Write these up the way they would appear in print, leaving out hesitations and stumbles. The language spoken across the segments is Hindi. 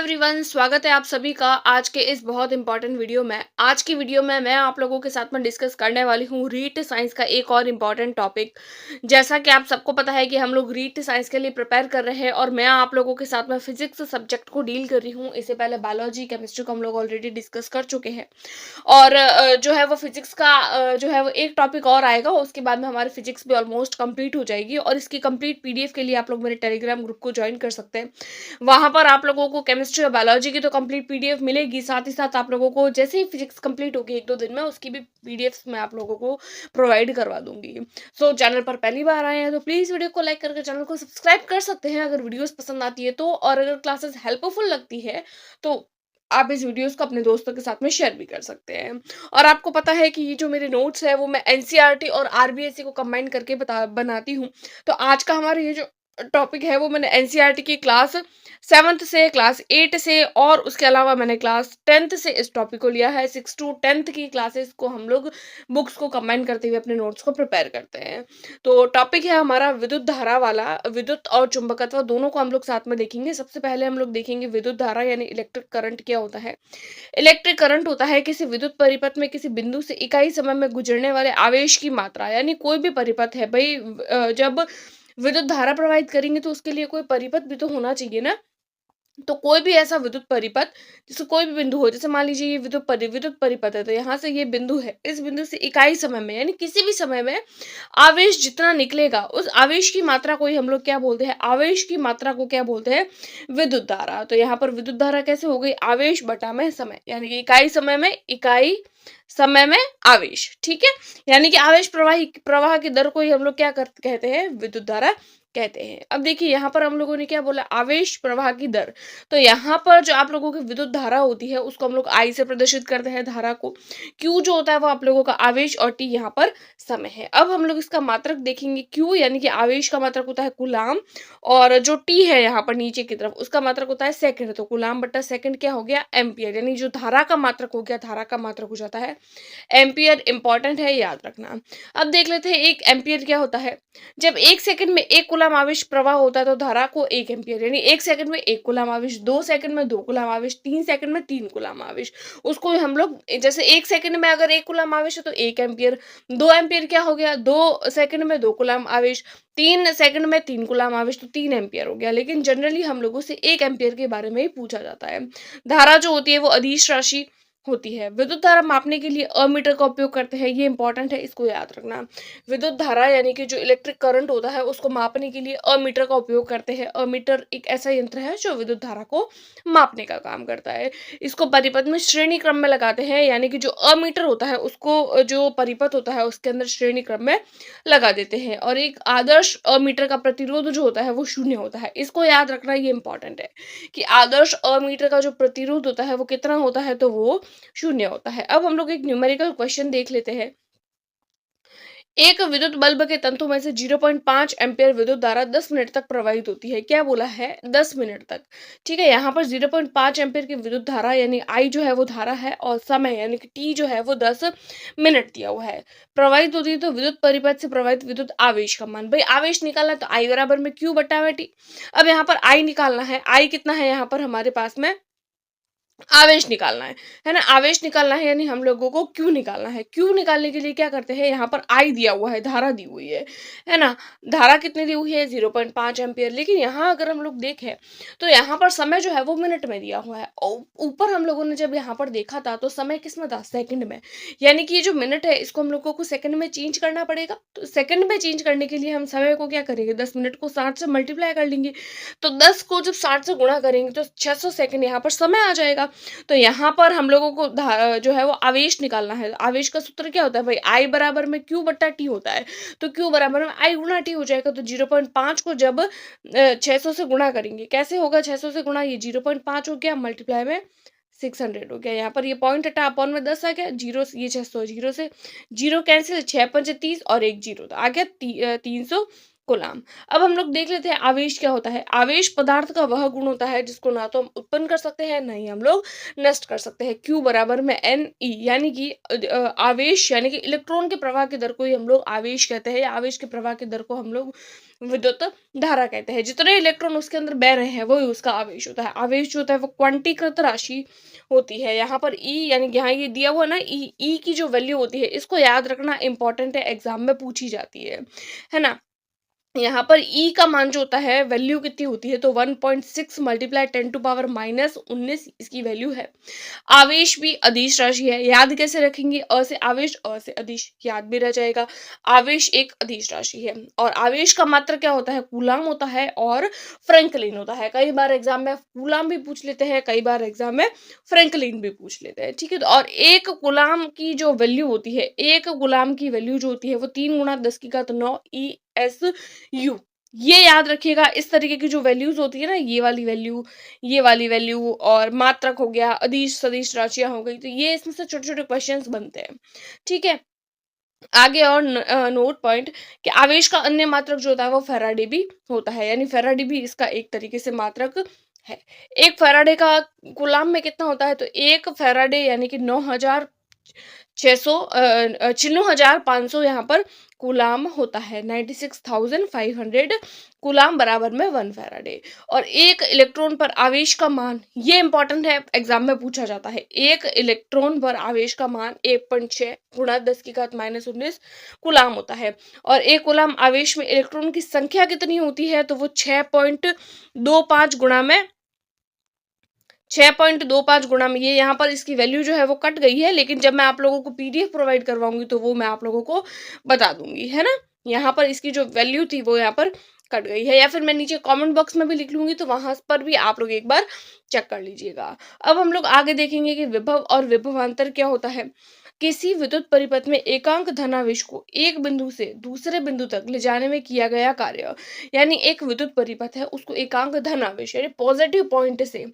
एवरीवन, स्वागत है आप सभी का आज के इस बहुत इंपॉर्टेंट वीडियो में। आज की वीडियो में मैं आप लोगों के साथ में डिस्कस करने वाली हूँ रीट साइंस का एक और इम्पॉर्टेंट टॉपिक। जैसा कि आप सबको पता है कि हम लोग रीट साइंस के लिए प्रिपेयर कर रहे हैं और मैं आप लोगों के साथ में फिजिक्स सब्जेक्ट को डील कर रही हूँ। इससे पहले बायोलॉजी केमिस्ट्री को हम लोग ऑलरेडी डिस्कस कर चुके हैं और जो है वो फिजिक्स का जो है वो एक टॉपिक और आएगा। उसके बाद में हमारी फिजिक्स भी ऑलमोस्ट कंप्लीट हो जाएगी और इसकी कंप्लीट पीडीएफ के लिए आप लोग मेरे टेलीग्राम ग्रुप को ज्वाइन कर सकते हैं। वहां पर आप लोगों को केमिस्ट्री और बायोलॉजी की तो कंप्लीट पीडीएफ मिलेगी, साथ ही साथ आप लोगों को जैसे ही फिजिक्स कंप्लीट होगी एक दो दिन में उसकी भी पीडीएफ मैं आप लोगों को प्रोवाइड करवा दूंगी। सो चैनल पर पहली बार आए हैं तो प्लीज वीडियो को लाइक करके चैनल को सब्सक्राइब कर सकते हैं अगर वीडियोस पसंद आती है तो, और अगर क्लासेस हेल्पफुल लगती है तो आप इस वीडियोस को अपने दोस्तों के साथ में शेयर भी कर सकते हैं। और आपको पता है कि ये जो मेरे नोट्स है वो मैं एनसीईआरटी और आरबीएसई को कंबाइन करके बनाती हूँ। तो आज का हमारा ये जो टॉपिक है वो मैंने एनसीईआरटी की क्लास 7th से, क्लास 8 से और उसके अलावा मैंने क्लास 10th से इस टॉपिक को लिया है। 6 to 10th की क्लासेस को हम लोग बुक्स को कंबाइन करते हुए अपने नोट्स को प्रिपेयर करते हैं। तो टॉपिक है हमारा विद्युत धारा वाला। विद्युत और चुंबकत्व दोनों को हम लोग साथ में देखेंगे। सबसे पहले हम लोग देखेंगे विद्युत धारा यानी इलेक्ट्रिक करंट क्या होता है। इलेक्ट्रिक करंट होता है किसी विद्युत परिपथ में किसी बिंदु से इकाई समय में गुजरने वाले आवेश की मात्रा, यानी कोई भी परिपथ है भाई, जब विद्युत धारा प्रवाहित करेंगे तो उसके लिए कोई परिपथ भी तो होना चाहिए ना। तो कोई भी ऐसा विद्युत परिपथ जिसको कोई भी बिंदु हो, जैसे मान लीजिए ये विद्युत परिपथ है तो यहाँ से ये बिंदु है, इस बिंदु से इकाई समय में यानी किसी भी समय में आवेश जितना निकलेगा उस आवेश की मात्रा को ही हम लोग क्या बोलते हैं, आवेश की मात्रा को क्या बोलते हैं, विद्युत धारा। तो यहाँ पर विद्युत धारा कैसे हो गई, आवेश बटा में समय, यानी कि इकाई समय में आवेश। ठीक है, यानी कि आवेश प्रवाह की दर को ही हम लोग क्या कहते हैं, विद्युत धारा कहते हैं। अब देखिए यहाँ पर हम लोगों ने क्या बोला, आवेश प्रवाह की दर। तो यहाँ पर जो आप लोगों की विद्युत धारा होती है उसको हम लोग आई से प्रदर्शित करते हैं धारा को। क्यू जो होता है वो आप लोगों का आवेश और टी यहाँ पर समय है। अब हम लोग इसका मात्रक देखेंगे। क्यू यानी कि आवेश का मात्रक होता है कुलाम, और जो टी है यहाँ पर नीचे की तरफ उसका मात्रक होता है सेकंड। तो कुलाम बट्टा सेकंड क्या हो गया, एम्पियर, यानी जो धारा का मात्रक हो गया, धारा का मात्रक हो जाता है एम्पियर। इंपॉर्टेंट है, याद रखना। अब देख लेते हैं एक एम्पियर क्या होता है। जब 1 सेकंड में 1 कूलम आवेश प्रवाह होता है तो धारा को 1 एम्पियर, यानी 1 सेकंड में 1 कूलम आवेश, 2 सेकंड में 2 कूलम आवेश, 3 सेकंड में 3 कूलम आवेश। उसको हम लोग जैसे 1 सेकंड में अगर 1 कूलम आवेश है तो 1 एम्पियर, 2 एम्पियर क्या हो गया, 2 सेकंड में 2 कूलम आवेश, 3 सेकंड में 3 कूलम आवेश, तो 3 एम्पियर हो गया। लेकिन जनरली हम लोगों से 1 एम्पियर के बारे में ही पूछा जाता है। धारा जो होती है वो अदिश राशि होती है। विद्युत धारा मापने के लिए अमीटर का उपयोग करते हैं, ये इंपॉर्टेंट है, इसको याद रखना। विद्युत धारा यानी कि जो इलेक्ट्रिक करंट होता है उसको मापने के लिए अमीटर का उपयोग करते हैं। अमीटर एक ऐसा यंत्र है जो विद्युत धारा को मापने का काम करता है। इसको परिपथ में श्रेणी क्रम में लगाते हैं, यानी कि जो अमीटर होता है उसको जो परिपथ होता है उसके अंदर श्रेणी क्रम में लगा देते हैं। और एक आदर्श अमीटर का प्रतिरोध जो होता है वो 0 होता है, इसको याद रखना, ये इंपॉर्टेंट है कि आदर्श अमीटर का जो प्रतिरोध होता है वो कितना होता है, तो वो 0 होता है। अब हम लोग एक न्यूमेरिकल क्वेश्चन देख लेते हैं। एक विद्युत बल्ब के तंतु में से 0.5 एम्पियर विद्युत धारा 10 मिनट तक प्रवाहित होती है। क्या बोला है, 10 मिनट तक। ठीक है, यहाँ पर 0.5 एम्पियर की विद्युत धारा यानी आई जो है वो धारा है, और समय यानी कि टी जो है वो 10 मिनट दिया हुआ है। प्रवाहित होती है तो विद्युत परिपथ से प्रवाहित विद्युत आवेश का मान, भाई आवेश निकालना तो आई बराबर में क्यू बटा में टी। अब यहाँ पर आई निकालना है, आई कितना है यहाँ पर हमारे पास में, आवेश निकालना है ना, आवेश निकालना है, यानी हम लोगों को क्यू निकालना है। क्यू निकालने के लिए क्या करते हैं, यहाँ पर आई दिया हुआ है, धारा दी हुई है ना। धारा कितनी दी हुई है, 0.5 एम्पियर। लेकिन यहाँ अगर हम लोग देखें तो यहाँ पर समय जो है वो मिनट में दिया हुआ है। ऊपर हम लोगों ने जब यहाँ पर देखा था तो समय किस में था, सेकंड में, यानी कि ये जो मिनट है इसको हम लोगों को सेकंड में चेंज करना पड़ेगा। तो सेकंड में चेंज करने के लिए हम समय को क्या करेंगे, 10 मिनट को 60 से मल्टीप्लाई कर लेंगे। तो 10 को जब 60 से गुणा करेंगे तो 600 सेकंड यहाँ पर समय आ जाएगा। तो यहाँ पर हम लोगों को जो है वो आवेश निकालना है। आवेश का सूत्र क्या होता है भाई, आई बराबर में क्यू बट्टा टी होता है। तो क्यू बराबर में आई गुणा टी हो जाएगा। तो 0.5 को जब 600 से गुणा करेंगे, कैसे होगा, 600 से गुणा, ये 0.5 हो गया, मल्टीप्लाई में 600 हो गया। यहाँ पर ये पॉइंट हटा, अपॉन में 10 आ गया, जीरो, ये 600, जीरो से जीरो कैंसिल, 6 पंचे 30 और 1 जीरो, तो आ गया 300 गुलाम। अब हम लोग देख लेते हैं आवेश क्या होता है। आवेश पदार्थ का वह गुण होता है जिसको ना तो हम उत्पन्न कर सकते हैं, ना ही हम लोग नष्ट कर सकते हैं। Q बराबर में NE, यानी कि आवेश यानी कि इलेक्ट्रॉन के प्रवाह की दर को ही हम लोग आवेश कहते हैं, या आवेश के प्रवाह की दर को हम लोग विद्युत धारा कहते हैं। जितने इलेक्ट्रॉन उसके अंदर बह रहे हैं वही उसका आवेश होता है। आवेश जो होता है वो क्वांटीकृत राशि होती है। यहाँ पर E, यानी कि यहाँ ये दिया हुआ ना, ई की जो वैल्यू होती है इसको याद रखना इंपॉर्टेंट है, एग्जाम में पूछी जाती है ना। यहाँ पर E का मान जो होता है वैल्यू कितनी होती है, तो 1.6 मल्टीप्लाई 10⁻−19 इसकी वैल्यू है। आवेश भी अदिश राशि है, याद कैसे रखेंगे, अ से आवेश, अ से अदिश, याद भी रह जाएगा। आवेश एक अदिश राशि है, और आवेश का मात्रक क्या होता है, कूलाम होता है और फ्रैंकलिन होता है। कई बार एग्जाम में कूलाम भी पूछ लेते हैं, कई बार एग्जाम में फ्रैंकलिन भी पूछ लेते हैं, ठीक है। तो और एक गुलाम की जो वैल्यू होती है, एक गुलाम की वैल्यू जो होती है वो 3 × 10⁹ ESU, ये याद रखिएगा। इस तरीके की जो वैल्यूज होती है ना, ये वाली वैल्यू, ये वाली वैल्यू, और मात्रक हो गया, अदिश सदिश राशियां हो गई, तो ये इसमें से छोटे छोटे क्वेश्चंस बनते हैं, ठीक है। आगे और नोट पॉइंट कि आवेश का अन्य मात्रक जो होता है वो फैराडे भी होता है, यानी फैराडे भी इसका एक तरीके से मात्रक है। एक फैराडे का कूलाम में कितना होता है, तो एक फैराडे यानी कि 96,500 यहाँ पर कूलाम होता है। 96,500 कूलाम बराबर में 1 फैराडे। और एक इलेक्ट्रॉन पर आवेश का मान, ये इंपॉर्टेंट है, एग्जाम में पूछा जाता है। एक इलेक्ट्रॉन पर आवेश का मान 1.6 × 10⁻−19 कूलाम होता है। और एक कूलाम आवेश में इलेक्ट्रॉन की संख्या कितनी होती है, तो वो 6.25 गुणा में 6.25 गुणा में, ये यहाँ पर इसकी वैल्यू जो है वो कट गई है, लेकिन जब मैं आप लोगों को PDF प्रोवाइड करवाऊंगी तो वो मैं आप लोगों को बता दूंगी, है ना। यहाँ पर इसकी जो वैल्यू थी वो यहाँ पर कट गई है, या फिर मैं नीचे कमेंट बॉक्स में भी लिख लूंगी, तो वहां पर भी आप लोग एक बार चेक कर लीजिएगा। अब हम लोग आगे देखेंगे कि विभव और विभवांतर क्या होता है। किसी विद्युत परिपथ में एकांक धनावेश को एक बिंदु से दूसरे बिंदु तक ले जाने में किया गया कार्य, यानी एक विद्युत परिपथ है उसको एकांक धनावेश यानी पॉजिटिव पॉइंट से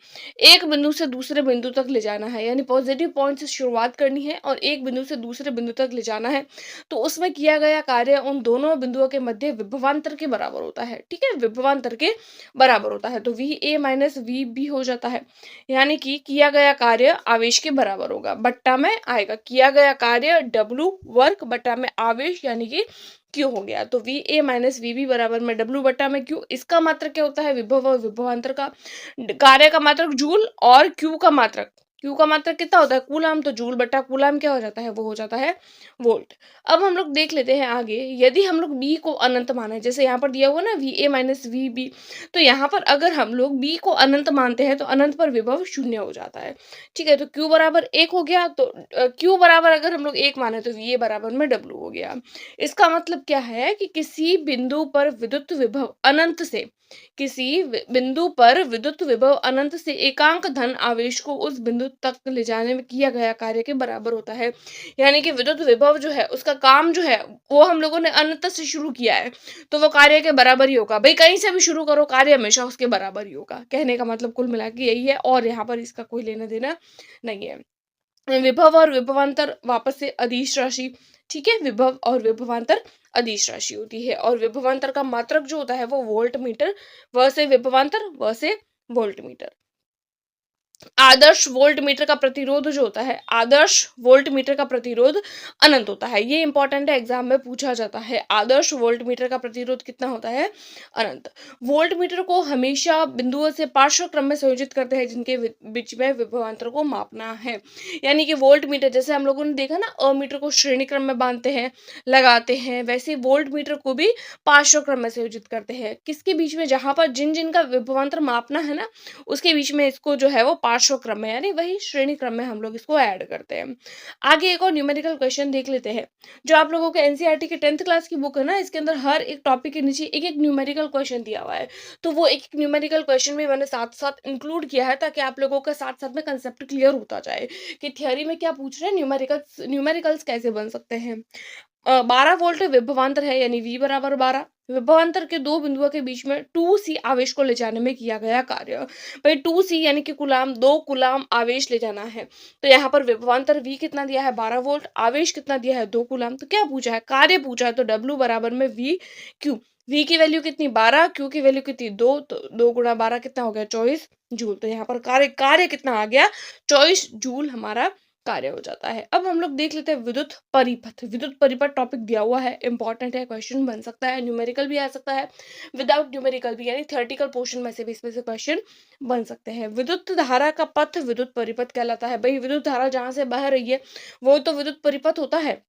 एक बिंदु से दूसरे बिंदु तक ले जाना है, यानी पॉजिटिव पॉइंट से शुरुआत करनी है और एक बिंदु से दूसरे बिंदु तक ले जाना है, तो उसमें किया गया कार्य उन दोनों बिंदुओं के मध्य विभवांतर के बराबर होता है, ठीक है, विभवांतर के बराबर होता है। तो VA-VB हो जाता है, यानी कि किया गया कार्य आवेश के बराबर होगा, बट्टा में आएगा किया गया कार्य W वर्क बट्टा में आवेश, यानी कि Q हो गया। तो VA-VB बराबर में W बट्टा में Q। इसका मात्रक क्या होता है, विभव और विभवांतर का कार्य का मात्रक जूल, और क्यू का मात्रक कितना होता है, कूलाम, तो जूल बटा कूलाम क्या हो जाता है, वो हो जाता है वोल्ट। अब हम लोग देख लेते हैं आगे, यदि हम लोग बी को अनंत माने, जैसे यहाँ पर दिया हुआ ना VA-VB, तो यहाँ पर अगर हम लोग बी को अनंत मानते हैं तो अनंत पर विभव शून्य हो जाता है, ठीक है। तो क्यू बराबर 1 हो गया, तो क्यू बराबर अगर हम लोग 1 माने तो VA बराबर में W हो गया। इसका मतलब क्या है कि किसी बिंदु पर विद्युत विभव अनंत से, बिंदु पर विद्युत विभव अनंत से एकांक धन आवेश को उस बिंदु तक ले जाने में किया गया कार्य के बराबर होता है। यानी कि विद्युत विभव जो है उसका काम जो है वो हम लोगों ने अनंत से शुरू किया है, तो वो कार्य के बराबर ही होगा। भाई कहीं से भी शुरू करो, कार्य हमेशा उसके बराबर ही होगा, कहने का मतलब कुल मिला के यही है, और यहाँ पर इसका कोई लेना देना नहीं है। विभव और विभवांतर वापस से अदिश राशि, ठीक है, विभव और विभवांतर अदिश राशि होती है, और विभवांतर का मात्रक जो होता है वो वोल्ट मीटर, व से विभवांतर, व से वोल्ट मीटर। आदर्श वोल्ट मीटर का प्रतिरोध जो होता है, आदर्श वोल्ट मीटर का प्रतिरोध अनंत होता है, ये इंपॉर्टेंट है, एग्जाम में पूछा जाता है। आदर्श वोल्ट मीटर का प्रतिरोध कितना होता है, अनंत। वोल्ट मीटर को हमेशा बिंदुओं से पार्श्व क्रम में संयोजित करते हैं जिनके बीच में विभवांतर को मापना है, यानी कि वोल्ट मीटर, जैसे हम लोगों ने देखा ना अमीटर को श्रेणी क्रम में बांधते हैं, लगाते हैं, वैसे वोल्ट मीटर को भी पार्श्व क्रम में संयोजित करते हैं, किसके बीच में, जहां पर जिन जिन का विभवांतर मापना है ना उसके बीच में इसको जो है वो पार्श्व क्रम में, यानी वही श्रेणी क्रम में हम लोग इसको ऐड करते हैं। आगे एक और न्यूमेरिकल क्वेश्चन देख लेते हैं, जो आप लोगों के एनसीईआरटी के 10th क्लास की बुक है ना, इसके अंदर हर एक टॉपिक के नीचे एक एक न्यूमेरिकल क्वेश्चन दिया हुआ है, तो वो एक एक न्यूमेरिकल क्वेश्चन भी मैंने साथ साथ इंक्लूड किया है, ताकि आप लोगों का साथ साथ में कंसेप्ट क्लियर होता जाए कि थियोरी में क्या पूछ रहे हैं, न्यूमेरिकल्स कैसे बन सकते हैं। 12 वोल्ट विभवांतर है, यानी V बराबर 12। विभवांतर के दो बिंदुओं के बीच में 2C आवेश को ले जाने में किया गया कार्य, भाई 2C यानी कि कुलाम, 2 कुलाम आवेश ले जाना है, तो यहाँ पर विभवांतर V कितना दिया है, 12 वोल्ट, आवेश कितना दिया है, 2 कुलाम, तो क्या पूछा है, कार्य पूछा है, तो W बराबर में V Q, V की वैल्यू कितनी 12, Q की वैल्यू कितनी 2, तो 2 गुणा 12 कितना हो गया 24 जूल। तो यहाँ पर कार्य कार्य कितना आ गया 24 जूल हमारा कार्य हो जाता है। अब हम लोग देख लेते हैं विद्युत परिपथ। विद्युत परिपथ टॉपिक दिया हुआ है, इंपॉर्टेंट है, क्वेश्चन बन सकता है, न्यूमेरिकल भी आ सकता है, विदाउट न्यूमेरिकल भी, यानी थ्योरेटिकल पोर्शन में से भी इसमें से क्वेश्चन बन सकते हैं। विद्युत धारा का पथ विद्युत परिपथ कहलाता है। भाई विद्युत धारा जहां से बह रही है वो तो विद्युत परिपथ होता है।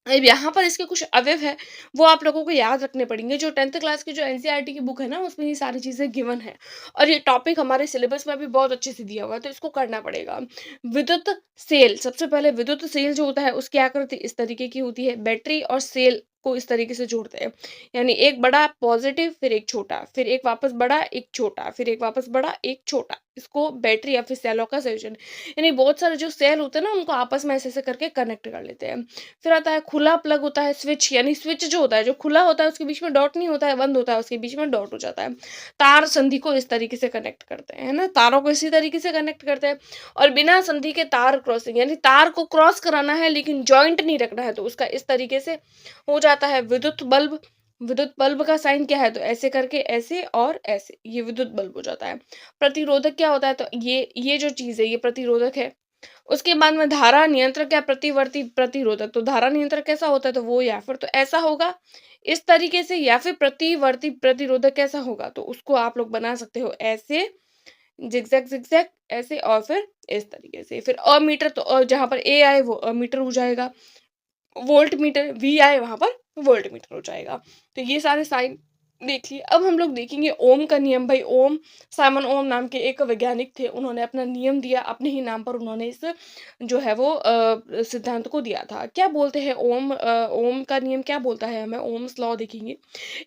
अब यहाँ पर इसके कुछ अवयव है, वो आप लोगों को याद रखने पड़ेंगे। जो 10th क्लास की जो एनसीईआरटी की बुक है ना, उसमें ये सारी चीजें गिवन है, और ये टॉपिक हमारे सिलेबस में भी बहुत अच्छे से दिया हुआ है, तो इसको करना पड़ेगा। विद्युत सेल, सबसे पहले विद्युत सेल जो होता है उसकी आकृति इस तरीके की होती है। बैटरी और सेल को इस तरीके से जोड़ते हैं, यानी एक बड़ा पॉजिटिव, फिर एक छोटा, फिर एक वापस बड़ा, एक छोटा, फिर एक वापस बड़ा, एक छोटा, इसको बैटरी या फिर सेलों का संयोजन। यानी बहुत सारे जो सेल होते हैं ना, उनको आपस में ऐसे ऐसे करके कनेक्ट कर लेते हैं। फिर आता है खुला प्लग होता है, स्विच, यानी स्विच जो होता है, जो खुला होता है उसके बीच में डॉट नहीं होता है, बंद होता है उसके बीच में डॉट हो जाता है। तार संधि को इस तरीके से कनेक्ट करते हैं, है ना, तारों को इसी तरीके से कनेक्ट करते हैं। और बिना संधि के तार क्रॉसिंग, यानी तार को क्रॉस कराना है लेकिन जॉइंट नहीं रखना है, तो उसका इस तरीके से हो जाता है। विद्युत बल्ब, विद्युत बल्ब का साइन क्या है, तो ऐसे करके ऐसे और ऐसे, ये विद्युत बल्ब हो जाता है। प्रतिरोधक क्या होता है, तो ये जो चीज है ये प्रतिरोधक है। उसके बाद में धारा नियंत्रक या प्रतिवर्ती प्रतिरोधक, तो धारा नियंत्रक कैसा होता है, तो वो या फिर तो ऐसा होगा इस तरीके से, या फिर प्रतिवर्ती प्रतिरोधक कैसा होगा, तो उसको आप लोग बना सकते हो ऐसे, जिगजैग जिगजैग ऐसे, और फिर इस तरीके से। फिर अमीटर, तो जहां पर ए आए वो अमीटर हो जाएगा, वोल्ट मीटर वी आए वहां पर वोल्ट मीटर हो जाएगा। तो ये सारे साइन देख लिए। अब हम लोग देखेंगे ओम का नियम। भाई ओम, साइमन ओम नाम के एक वैज्ञानिक थे, उन्होंने अपना नियम दिया, अपने ही नाम पर उन्होंने इस जो है वो सिद्धांत को दिया था। क्या बोलते हैं ओम, ओम का नियम क्या बोलता है, हमें ओम्स लॉ देखेंगे।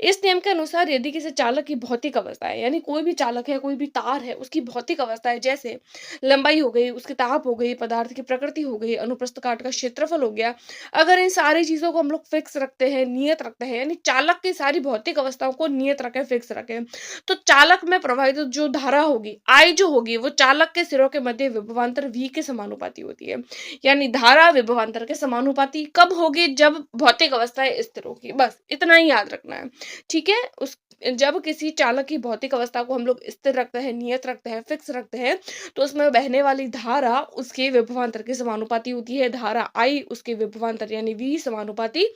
इस नियम के अनुसार यदि किसी चालक की भौतिक अवस्था है, यानी कोई भी चालक है, कोई भी तार है, उसकी भौतिक अवस्था है, जैसे लंबाई हो गई, उसकी ताप हो गई, पदार्थ की प्रकृति हो गई, अनुप्रस्थ काट का क्षेत्रफल हो गया, अगर इन सारी चीजों को हम लोग फिक्स रखते हैं, नियत रखते हैं, यानी चालक की सारी भौतिक अवस्थाओं को नियत रखें, फिक्स रखें, तो चालक में प्रवाहित जो धारा होगी, आई जो होगी, वो चालक के सिरों के मध्य विभवांतर वी के समानुपाती होती है। यानी धारा विभवांतर के समानुपाती कब होगी, जब भौतिक अवस्थाएं स्थिर होगी, बस इतना ही याद रखना है। ठीक है, उस जब किसी चालक की भौतिक अवस्था को हम लोग स्थिर रखते हैं, नियत रखते हैं, फिक्स रखते हैं, तो उसमें बहने वाली धारा उसके विभवांतर के समानुपाती होती है। धारा आई उसके विभवांतर यानी वी समानुपाती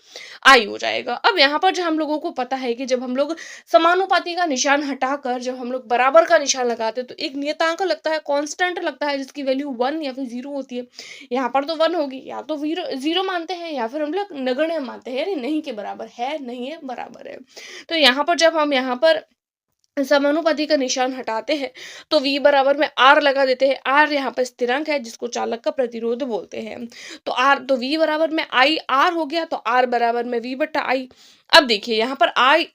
आई हो जाएगा। अब यहाँ पर जो हम लोगों को पता है कि जब हम लोग समानुपाती का निशान हटाकर जब हम लोग बराबर का निशान लगाते हैं, तो एक नियतांक लगता है, कांस्टेंट लगता है, जिसकी वैल्यू 1 या फिर 0 होती है। यहाँ पर तो 1 होगी, या तो 0 मानते हैं, या फिर हम लोग नगण्य मानते हैं, यानी नहीं के बराबर है, नहीं है बराबर है। तो यहाँ पर जब हम यहाँ पर समानुपाती का निशान हटाते हैं, तो v बराबर में r लगा देते हैं। r यहाँ पर स्थिरांक है, जिसको चालक का प्रतिरोध बोलते हैं। तो v बराबर में i r हो गया, तो r बराबर में v बट्टा i। अब देखिए यहाँ पर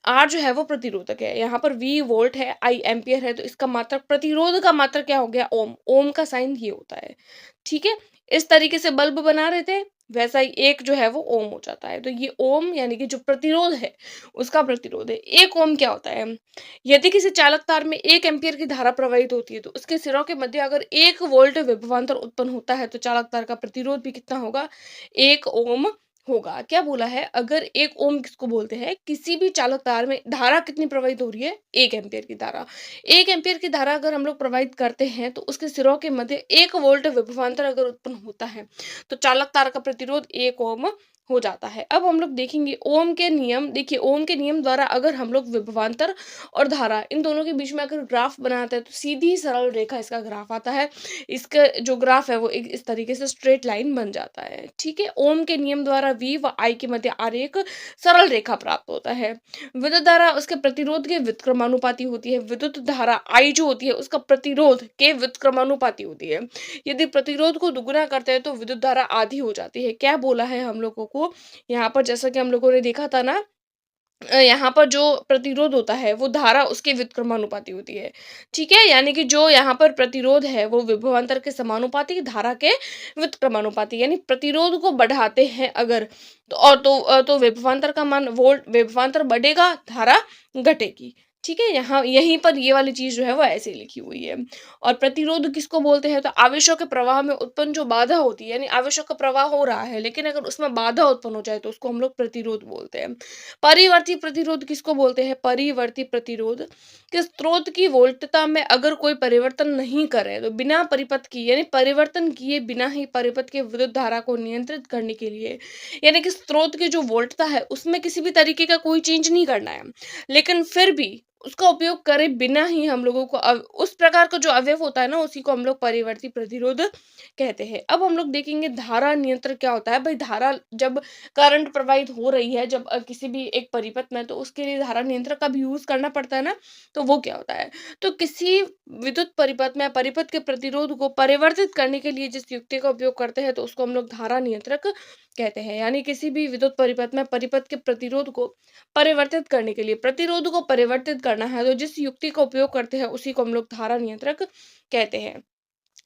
r जो है वो प्रतिरोधक है, यहाँ पर v वोल्ट है, i एम्पियर है, तो इसका मात्रक, प्रतिरोध का मात्रक क्या हो गया, ओम। ओम का साइन ये होता है। ठीक है, इस तरीके से बल्ब बना रहे थे, वैसा ही एक जो है वो ओम हो जाता है। तो ये ओम यानी कि जो प्रतिरोध है उसका प्रतिरोध है। एक ओम क्या होता है, यदि किसी चालक तार में 1 एम्पीयर की धारा प्रवाहित होती है, तो उसके सिरों के मध्य अगर 1 वोल्ट विभवांतर उत्पन्न होता है, तो चालक तार का प्रतिरोध भी कितना होगा, 1 ओम होगा। क्या बोला है, अगर 1 ओम किसको बोलते हैं, किसी भी चालक तार में धारा कितनी प्रवाहित हो रही है, 1 एम्पीयर की धारा। 1 एम्पीयर की धारा अगर हम लोग प्रवाहित करते हैं, तो उसके सिरों के मध्य 1 वोल्ट विभवांतर अगर उत्पन्न होता है, तो चालक तार का प्रतिरोध 1 ओम हो जाता है। अब हम लोग देखेंगे ओम के नियम। देखिए ओम के नियम द्वारा अगर हम लोग विभवांतर और धारा इन दोनों के बीच में अगर ग्राफ बनाते हैं, तो सीधी सरल रेखा इसका ग्राफ आता है। इसका जो ग्राफ है वो एक इस तरीके से स्ट्रेट लाइन बन जाता है। ठीक है, ओम के नियम द्वारा वी व आई के मध्य आरेख सरल रेखा प्राप्त होता है। विद्युत धारा उसके प्रतिरोध के व्युत्क्रमानुपाती होती है। विद्युत धारा आई जो होती है उसका प्रतिरोध के व्युत्क्रमानुपाती होती है। यदि प्रतिरोध को दुगुना करते हैं, तो विद्युत धारा आधी हो जाती है। क्या बोला है हम लोगों को यहाँ पर, जैसा कि हम लोगों ने देखा था ना, यहाँ पर जो प्रतिरोध होता है वो धारा उसके व्युत्क्रमानुपाती होती है। ठीक है, यानी कि जो यहाँ पर प्रतिरोध है वो विभवांतर के समानुपाती, धारा के व्युत्क्रमानुपाती, यानी प्रतिरोध को बढ़ाते हैं अगर, तो विभवांतर का मान, वोल्ट विभवांतर बढ़ेगा, धारा घटेगी। ठीक है? यहाँ यहीं पर ये वाली चीज़ जो है वो ऐसे लिखी हुई है। और प्रतिरोध किसको बोलते हैं? तो आवेशों के प्रवाह में उत्पन्न जो बाधा होती है, यानी आवेशों का प्रवाह हो रहा है, लेकिन अगर उसमें बाधा उत्पन्न हो जाए तो उसको हम लोग प्रतिरोध बोलते हैं। परिवर्ती प्रतिरोध किसको बोलते हैं? परिवर्ती प्रतिरोध कि स्रोत की वोल्टता में अगर कोई परिवर्तन नहीं करे, तो बिना परिपथ की यानी परिवर्तन किए बिना ही परिपथ के विद्युत धारा को नियंत्रित करने के लिए, यानी कि स्रोत की जो वोल्टता है उसमें किसी भी तरीके का कोई चेंज नहीं करना है, लेकिन फिर भी उसका उपयोग करे बिना ही हम लोगों को उस प्रकार का जो अवयव होता है ना, उसी को हम लोग परिवर्ती प्रतिरोध कहते हैं। अब हम लोग देखेंगे धारा नियंत्रण क्या होता है। भाई धारा जब करंट प्रवाहित हो रही है, जब किसी भी एक परिपथ में, तो उसके लिए धारा नियंत्रक का भी यूज करना पड़ता है ना। तो वो क्या होता है? तो किसी विद्युत परिपथ में परिपथ के प्रतिरोध को परिवर्तित करने के लिए जिस युक्ति का उपयोग करते हैं, तो उसको हम लोग धारा नियंत्रक कहते हैं। यानी किसी भी विद्युत परिपथ में परिपथ के प्रतिरोध को परिवर्तित करने के लिए, प्रतिरोध को परिवर्तित करना है, तो जिस युक्ति का उपयोग करते हैं उसी को हम लोग धारा नियंत्रक कहते हैं।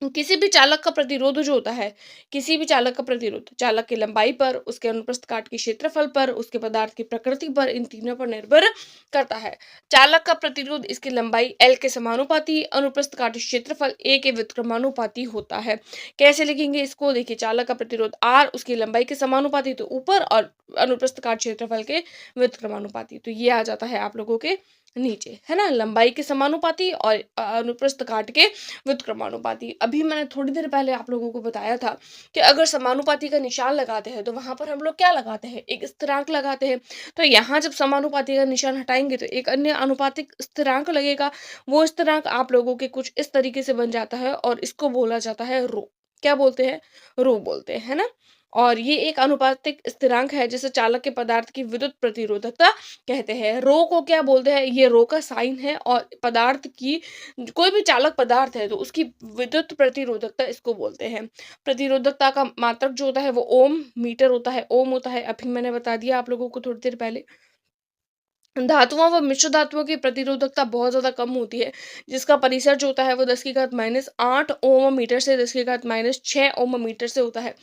किसी भी चालक का प्रतिरोध जो होता है, किसी भी चालक का प्रतिरोध चालक की लंबाई पर, उसके अनुप्रस्थ काट के क्षेत्रफल पर, उसके पदार्थ की प्रकृति पर, इन तीनों पर निर्भर करता है। चालक का प्रतिरोध इसकी लंबाई एल के समानुपाती, अनुप्रस्थ काट क्षेत्रफल ए के व्युत्क्रमानुपाती होता है। कैसे लिखेंगे इसको? देखिए, चालक का प्रतिरोध आर उसकी लंबाई के समानुपाती, तो ऊपर, और अनुप्रस्थ काट क्षेत्रफल के व्युत्क्रमानुपाती, तो ये आ जाता है आप लोगों के नीचे, है ना। लंबाई के समानुपाती और अनुप्रस्थ काट के व्युत्क्रमानुपाती। अभी मैंने थोड़ी देर पहले आप लोगों को बताया था कि अगर समानुपाती का निशान लगाते हैं, तो वहां पर हम लोग क्या लगाते हैं? एक स्थिरांक लगाते हैं। तो यहाँ जब समानुपाती का निशान हटाएंगे तो एक अन्य अनुपातिक स्थिरांक लगेगा। वो स्थिरांक आप लोगों के कुछ इस तरीके से बन जाता है, और इसको बोला जाता है रो। क्या बोलते हैं? रो बोलते हैं, है ना। और ये एक अनुपातिक स्थिरांक है जिसे चालक के पदार्थ की विद्युत प्रतिरोधकता कहते हैं। रो को क्या बोलते हैं? ये रो का साइन है, और पदार्थ की, कोई भी चालक पदार्थ है तो उसकी विद्युत प्रतिरोधकता इसको बोलते हैं। प्रतिरोधकता का मात्रक जो होता है वो ओम मीटर होता है, ओम होता है। अभी मैंने बता दिया आप लोगों को थोड़ी देर पहले। धातुओं व मिश्र धातुओं की प्रतिरोधकता बहुत ज़्यादा कम होती है, जिसका परिसर जो होता है वो 10 की घात -8 ओम मीटर से 10 की घात -6 ओम मीटर से होता है,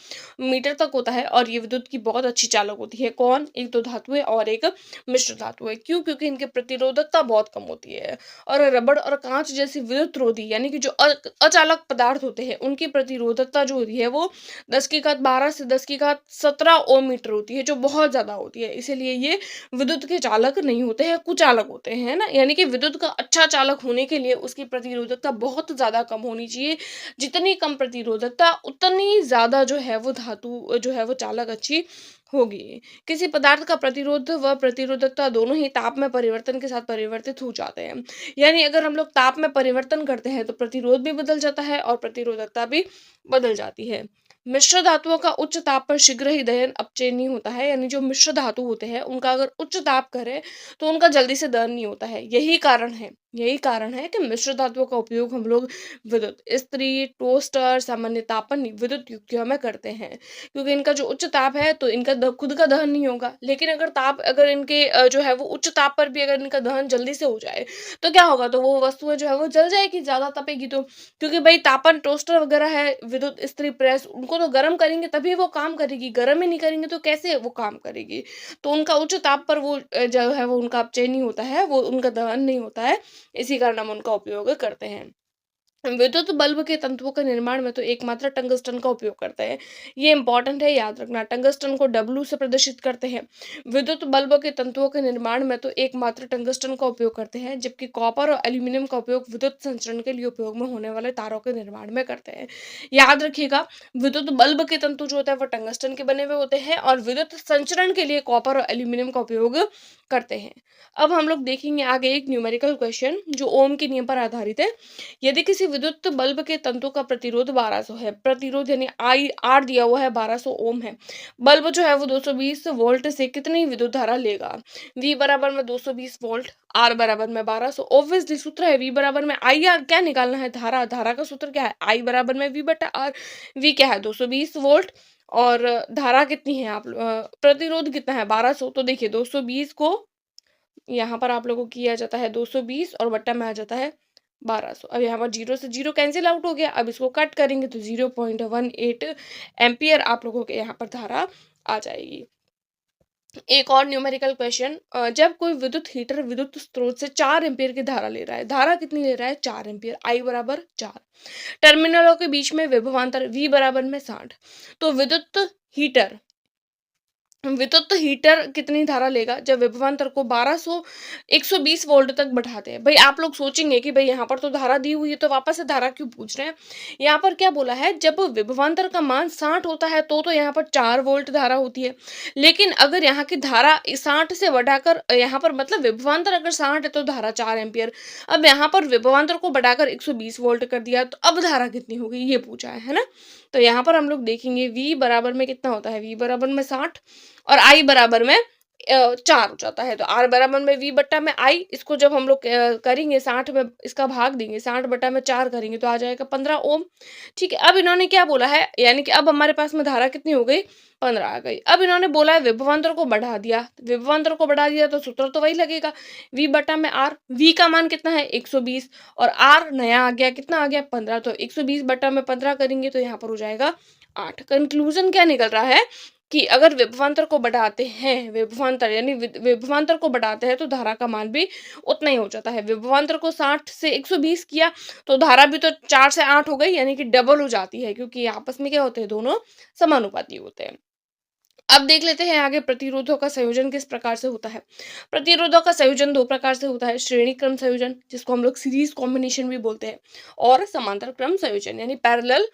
मीटर तक होता है। और ये विद्युत की बहुत अच्छी चालक होती है। कौन? एक तो धातु है और एक मिश्र धातु है। क्यों? क्योंकि इनकी प्रतिरोधकता बहुत कम होती है। और रबड़ और कांच जैसी विद्युत रोधी, यानी कि जो अचालक पदार्थ होते हैं, उनकी प्रतिरोधकता जो होती है वो 10 की घात 12 से 10 की घात 17 ओम मीटर होती है, जो बहुत ज़्यादा होती है। इसीलिए ये विद्युत के चालक नहीं होते हैं, कुचालक होते हैं, है ना। यानी कि विद्युत का अच्छा चालक होने के लिए उसकी प्रतिरोधकता बहुत ज्यादा कम होनी चाहिए। जितनी कम प्रतिरोधकता, उतनी ज्यादा जो है वो धातु जो है वो चालक अच्छी होगी। किसी पदार्थ का प्रतिरोध व प्रतिरोधकता दोनों ही ताप में परिवर्तन के साथ परिवर्तित हो जाते हैं। यानी अगर हम लोग ताप में परिवर्तन करते हैं तो प्रतिरोध भी बदल जाता है और प्रतिरोधकता भी बदल जाती है। मिश्र धातुओं का उच्च ताप पर शीघ्र ही दहन अपचयनीय होता है। यानी जो मिश्र धातु होते हैं उनका अगर उच्च ताप करे तो उनका जल्दी से दहन नहीं होता है। यही कारण है कि मिश्र धातुओं का उपयोग हम लोग विद्युत इस्त्री, टोस्टर, सामान्य तापन विद्युत युक्तियों में करते हैं, क्योंकि इनका जो उच्च ताप है तो इनका खुद का दहन नहीं होगा। लेकिन अगर इनके जो है वो उच्च ताप पर भी अगर इनका दहन जल्दी से हो जाए तो क्या होगा? तो वो वस्तुएं जो है वो जल जाएगी, ज्यादा तपेगी तो। क्योंकि भाई तापन टोस्टर वगैरह है, विद्युत इस्त्री प्रेस, उनको तो गर्म करेंगे तभी वो काम करेगी, गर्म ही नहीं करेंगे तो कैसे वो काम करेगी? तो उनका उच्च ताप पर वो जो है वो उनका अपचय नहीं होता है, वो उनका दहन नहीं होता है। इसी कारण हम उनका उपयोग करते हैं। विद्युत बल्ब के तंतुओं के निर्माण में तो एकमात्र टंगस्टन का उपयोग करते हैं। ये इंपॉर्टेंट है, याद रखना। टंगस्टन को डब्लू से प्रदर्शित करते हैं। विद्युत बल्ब के तंतुओं के निर्माण में तो एकमात्र टंगस्टन का उपयोग करते हैं, जबकि कॉपर और एल्यूमिनियम का उपयोग विद्युत संचरण के लिए उपयोग में होने वाले तारों के निर्माण में करते हैं। याद रखिएगा, विद्युत बल्ब के तंतु जो होता है वो टंगस्टन के बने हुए होते हैं, और विद्युत संचरण के लिए कॉपर और एल्यूमिनियम का उपयोग करते हैं। अब हम लोग देखेंगे आगे एक न्यूमेरिकल क्वेश्चन जो ओम के नियम पर आधारित है। यदि किसी विद्युत बल्ब के तंतु का प्रतिरोध 1200 है, प्रतिरोध यानी आई आर दिया हुआ है 1200 ओम है, बल्ब जो है वो 220 वोल्ट से कितनी विद्युत धारा लेगा? V बराबर में 220 वोल्ट, R बराबर में 1200। ऑब्वियसली सूत्र है V बराबर में आई आर, क्या निकालना है? धारा। धारा का सूत्र क्या है? I बराबर में V बटा R। V क्या है? 220 वोल्ट। और धारा कितनी है? प्रतिरोध कितना है? 1200। तो देखिए 220 को यहाँ पर आप लोगों को किया जाता है 220 और बट्टा में आ जाता है 1200। अब यहाँ पर जीरो से जीरो कैंसिल आउट हो गया। अब इसको कट करेंगे तो 0.18 एम्पियर आप लोगों के यहाँ पर धारा आ जाएगी। एक और न्यूमेरिकल क्वेश्चन, जब कोई विद्युत स्रोत से 4 एम्पीयर की धारा ले रहा है, धारा कितनी ले रहा है? 4 एम्पीयर, I बराबर 4। टर्मिनलों के बीच में विभवांतर V बराबर में 60। तो विद्युत हीटर कितनी धारा लेगा जब विभवांतर को 120 वोल्ट तक बढ़ाते हैं? भाई आप लोग सोचेंगे कि भाई यहाँ पर तो धारा दी हुई है, तो वापस से धारा क्यों पूछ रहे हैं? यहाँ पर क्या बोला है, जब विभवांतर का मान 60 होता है तो यहाँ पर 4 वोल्ट धारा होती है। लेकिन अगर यहाँ की धारा 60 से बढ़ाकर यहाँ पर मतलब विभवांतर अगर 60 है तो धारा 4 एम्पियर। अब यहाँ पर विभवांतर को बढ़ाकर 120 वोल्ट कर दिया, तो अब धारा कितनी होगी ये पूछा है ना? तो यहाँ पर हम लोग देखेंगे V बराबर में कितना होता है, V बराबर में 60 और I बराबर में 4 हो जाता है। तो R बराबर में V बट्टा में I, इसको जब हम लोग करेंगे 60 में इसका भाग देंगे, 60 बट्टा में 4 करेंगे तो आ जाएगा 15 ओम। ठीक है, अब इन्होंने क्या बोला है, यानी कि अब हमारे पास में धारा कितनी हो गई, 15 आ गई। अब इन्होंने बोला है विभवांतर को बढ़ा दिया, विभवांतर को बढ़ा दिया तो सूत्र तो वही लगेगा, V बट्टा में R। V का मान कितना है 120 और R नया आ गया, कितना आ गया 15, तो 120 बट्टा में 15 करेंगे तो यहाँ पर हो जाएगा 8। कंक्लूजन क्या निकल रहा है कि अगर विभवांतर को बढ़ाते हैं, विभवांतर यानी विभवांतर को बढ़ाते हैं तो धारा का मान भी उतना ही हो जाता है। विभवांतर को 60 से 120 किया तो धारा भी तो 4 से 8 हो गई, यानी कि डबल हो जाती है, क्योंकि आपस में क्या होते हैं, दोनों समानुपाती होते हैं। अब देख लेते हैं आगे प्रतिरोधों का संयोजन किस प्रकार से होता है। प्रतिरोधों का संयोजन दो प्रकार से होता है, श्रेणी क्रम संयोजन जिसको हम लोग सीरीज कॉम्बिनेशन भी बोलते हैं, और समांतर क्रम संयोजन यानी पैरेलल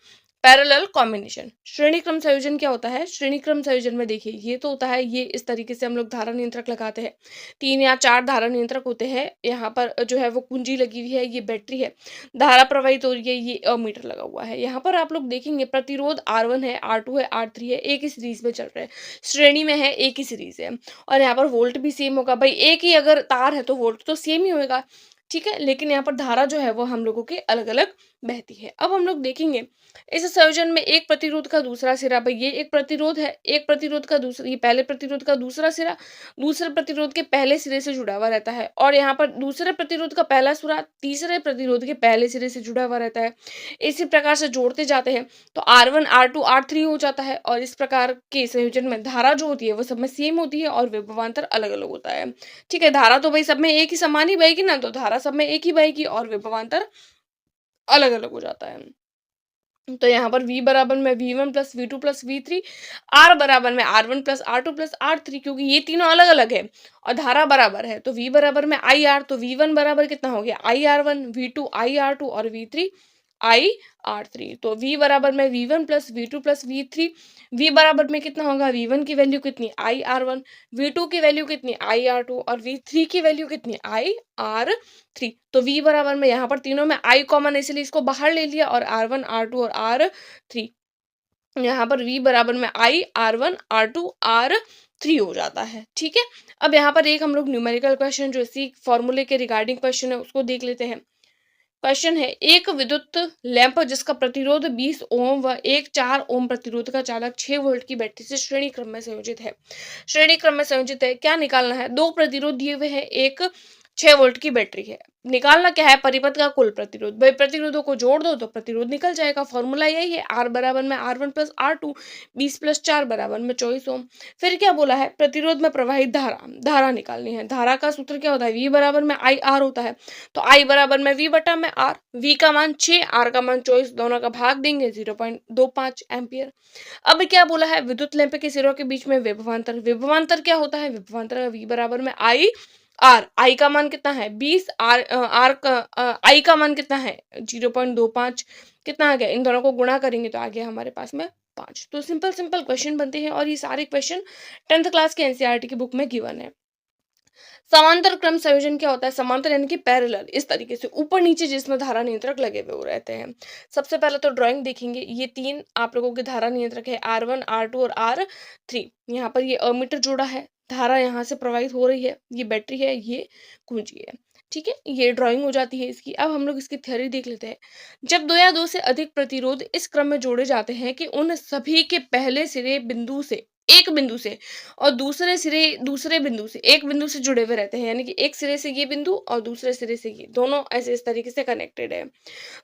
पैरेलल कॉम्बिनेशन। श्रेणी क्रम संयोजन क्या होता है? श्रेणी क्रम संयोजन में देखिए ये तो होता है, ये इस तरीके से हम लोग धारा नियंत्रक लगाते हैं, 3 या 4 धारा नियंत्रक होते हैं, यहाँ पर जो है वो कुंजी लगी हुई है, ये बैटरी है, धारा प्रवाहित हो रही है, ये मीटर लगा हुआ है। यहाँ पर आप लोग देखेंगे प्रतिरोध R1 है, R2 है, R3 है, एक ही सीरीज में चल रहे हैं, श्रेणी में है, एक ही सीरीज है, और यहाँ पर वोल्ट भी सेम होगा। भाई एक ही अगर तार है तो वोल्ट तो सेम ही होगा, ठीक है, लेकिन यहाँ पर धारा जो है वो हम लोगों के अलग अलग बहती है। अब हम लोग देखेंगे इस संयोजन में एक प्रतिरोध का दूसरा सिरा, भाई ये एक प्रतिरोध है, एक प्रतिरोध का दूसरा, ये पहले प्रतिरोध का दूसरा सिरा दूसरे प्रतिरोध के पहले सिरे से जुड़ा हुआ रहता है, और यहाँ पर दूसरे प्रतिरोध का पहला सिरा तीसरे प्रतिरोध के पहले सिरे से जुड़ा हुआ रहता है। इसी प्रकार से जोड़ते जाते हैं तो R1 R2 R3 हो जाता है, और इस प्रकार के संयोजन में धारा जो होती है वो सब में सेम होती है और विभवांतर अलग अलग होता है। ठीक है, धारा तो भाई सब में एक ही समान ही बहेगी ना, तो धारा सब में एक ही बहेगी और विभवांतर अलग अलग हो जाता है। तो यहाँ पर V बराबर में V1 plus V2 plus V3, R बराबर में R1 plus R2 plus R3, क्योंकि ये तीनों अलग अलग है और धारा बराबर है, तो V बराबर में IR, तो V1 बराबर कितना हो गया IR1, V2 IR2 और V3 IR3। तो V बराबर में V1 plus V2 plus V3, V बराबर में कितना होगा, V1 की वैल्यू कितनी IR1, V2 की वैल्यू कितनी IR2 और V3 की वैल्यू कितनी IR3। तो V बराबर में यहाँ पर तीनों में I कॉमन, इसलिए इसको बाहर ले लिया, और R1 R2 और R3, यहाँ पर V बराबर में I R1 R2 R3 हो जाता है। ठीक है, अब यहाँ पर एक हम लोग न्यूमेरिकल क्वेश्चन जो इसी फॉर्मूले के रिगार्डिंग क्वेश्चन है उसको देख लेते हैं। क्वेश्चन है, एक विद्युत लैंप जिसका प्रतिरोध 20 ओम व एक 4 ओम प्रतिरोध का चालक 6 वोल्ट की बैटरी से श्रेणी क्रम में संयोजित है। श्रेणी क्रम में संयोजित है, क्या निकालना है? दो प्रतिरोध दिए हुए हैं, एक 6 वोल्ट की बैटरी है, निकालना क्या है? परिपथ का कुल प्रतिरोध। भाई प्रतिरोधों को जोड़ दो तो प्रतिरोध निकल जाएगा, फॉर्मूला यही है, R बराबर में R1 प्लस R2, 20 प्लस 4 बराबर में 24 ओम। फिर क्या बोला है? प्रतिरोध में प्रवाहित धारा निकालनी है। धारा का सूत्र क्या होता है? V बराबर में IR होता है, तो I बराबर में V बटा में R, V का मान 6, R का मान 24, दोनों का भाग देंगे 0.25 एम्पियर। अब क्या बोला है? विद्युत लैंप के सिरों के बीच में विभवांतर, विभवांतर क्या होता है? विभवांतर V बराबर में I R, I का मान कितना है 20, I का मान कितना है 0.25, कितना आ गया? इन दोनों को गुणा करेंगे तो आ गया हमारे पास में 5। तो सिंपल सिंपल क्वेश्चन बनते हैं, और ये सारे क्वेश्चन 10th क्लास के एनसीईआरटी की बुक में गिवन है। समांतर क्रम संयोजन क्या होता है? समांतर यानी कि पैरेलल, इस तरीके से ऊपर नीचे जिसमें धारा नियंत्रक लगे हुए हो रहते हैं। सबसे पहले तो ड्राइंग देखेंगे, ये 3 आप लोगों के धारा नियंत्रक है, R1 R2 और R3। यहाँ पर ये अमीटर जोड़ा है, धारा यहाँ से प्रवाहित हो रही है, ये बैटरी है, ये कुंजी है। ठीक है, ये ड्राइंग हो जाती है इसकी। अब हम लोग इसकी थ्योरी देख लेते हैं। जब दो या दो से अधिक प्रतिरोध इस क्रम में जोड़े जाते हैं कि उन सभी के पहले सिरे बिंदु से, एक बिंदु से, और दूसरे सिरे दूसरे बिंदु से, एक बिंदु से जुड़े हुए रहते हैं, यानी कि एक सिरे से ये बिंदु और दूसरे सिरे से ये, दोनों ऐसे इस तरीके से कनेक्टेड है,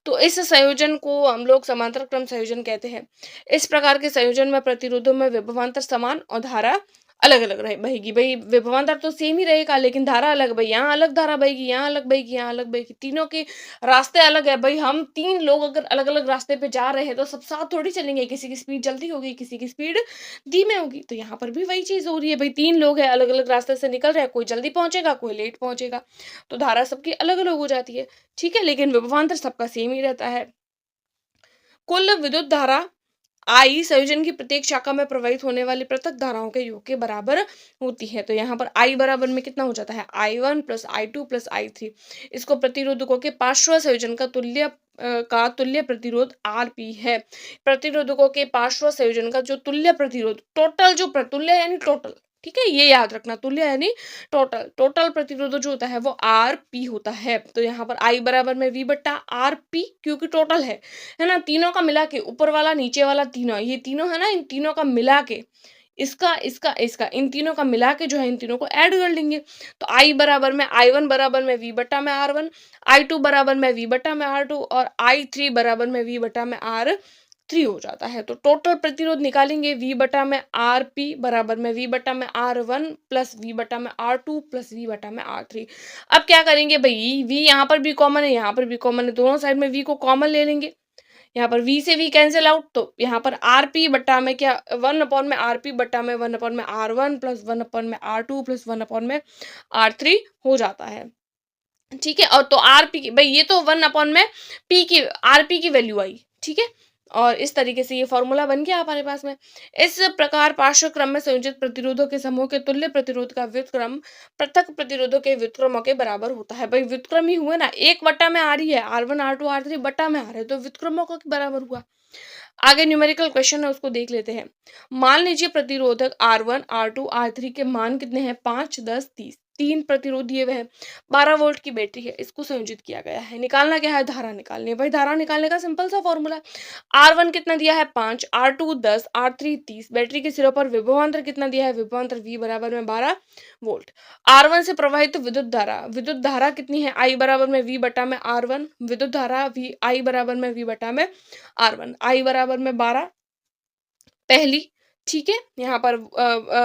तो इस संयोजन को हम लोग समांतर क्रम संयोजन कहते हैं। इस प्रकार के संयोजन में प्रतिरोधों में विभवांतर समान और धारा अलग-अलग रहे बहेगी। भई विभवांतर तो सेम ही रहेगा, लेकिन धारा अलग, भई यहाँ अलग धारा बहेगी, यहाँ अलग बहेगी, यहाँ अलग बहेगी। तीनों के रास्ते अलग है। भई हम 3 लोग अगर अलग-अलग रास्ते पे जा रहे हैं तो सब साथ थोड़ी चलेंगे, किसी की स्पीड जल्दी होगी, किसी की स्पीड धीमे होगी। तो यहाँ पर भी वही चीज़ हो रही है। भई 3 लोग हैं, अलग-अलग रास्ते से निकल रहे हैं, कोई जल्दी पहुँचेगा, कोई लेट पहुँचेगा। तो धारा सबकी अलग-अलग हो जाती है, ठीक है? लेकिन विभवांतर सबका सेम ही रहता है। कुल विद्युत धारा आई संयोजन की प्रत्येक शाखा में प्रवाहित होने वाली पृथक धाराओं के योग के बराबर होती है। तो यहाँ पर आई बराबर में कितना हो जाता है, I1 plus I2 plus I3। इसको प्रतिरोधकों के पार्श्व संयोजन का तुल्य प्रतिरोध RP है। प्रतिरोधकों के पार्श्व संयोजन का जो तुल्य प्रतिरोध, टोटल जो तुल्य यानी टोटल, ठीक है, ये याद रखना, तुल्य यानी टोटल, टोटल प्रतिरोध जो होता है वो RP होता है। तो यहाँ पर I बराबर में V बट्टा RP, क्योंकि टोटल है ना, तीनों का मिला के, ऊपर वाला नीचे वाला तीनों, ये तीनों है ना, इन तीनों का मिला के, इसका इन तीनों का मिला के जो है इन तीनों को ऐड कर लेंगे। तो I बराबर में I1 बराबर में V बट्टा में R1, I2 बराबर में V बट्टा में R2 और I3 बराबर में V बट्टा में R3 हो जाता है। तो टोटल प्रतिरोध निकालेंगे, V बटा में RP बराबर में V बटा में R1 प्लस V बटा में R2 प्लस V बटा में R3। अब क्या करेंगे भाई, V यहाँ पर भी कॉमन है, यहाँ पर भी कॉमन है, दोनों साइड में V को कॉमन ले लेंगे। यहाँ पर V से V कैंसिल आउट, तो यहाँ पर RP बटा में क्या, 1 में RP बटा में 1 में R1 प्लस 1 में R2 प्लस 1 में R3 हो जाता है, ठीक है। और तो RP की, भाई ये तो 1 में P की, RP की वैल्यू आई, ठीक है। और इस तरीके से ये फॉर्मूला बन गया हमारे पास में। इस प्रकार पार्श्व क्रम में संयोजित प्रतिरोधों के समूह के तुल्य प्रतिरोध का व्युत्क्रम पृथक प्रतिरोधों के व्युत्क्रमों के बराबर होता है। भाई व्युत्क्रम ही हुए ना, एक बट्टा में आ रही है, R1 R2 R3 बट्टा में आ रहे हैं, तो व्युत्क्रमों के बराबर हुआ। आगे न्यूमेरिकल क्वेश्चन है, उसको देख लेते हैं। मान लीजिए प्रतिरोधक R1 R2 R3 के मान कितने हैं, 5 10 30, 3 प्रतिरोध दिए हुए हैं, 12 वोल्ट की बैटरी है, इसको संयोजित किया गया है। निकालना क्या है, धारा निकालनी है। भाई धारा निकालने का सिंपल सा फॉर्मूला है। R1 कितना दिया है, 5, R2 10, R3 30, बैटरी के सिरों पर विभवांतर कितना दिया है, विभवांतर V बराबर में 12 वोल्ट। R1 से प्रवाहित विद्युत धारा कितनी है, I बराबर में V बटा में R1, विद्युत धारा I बराबर में V बटा में R1, I बराबर में 12 पहली, ठीक है। यहाँ पर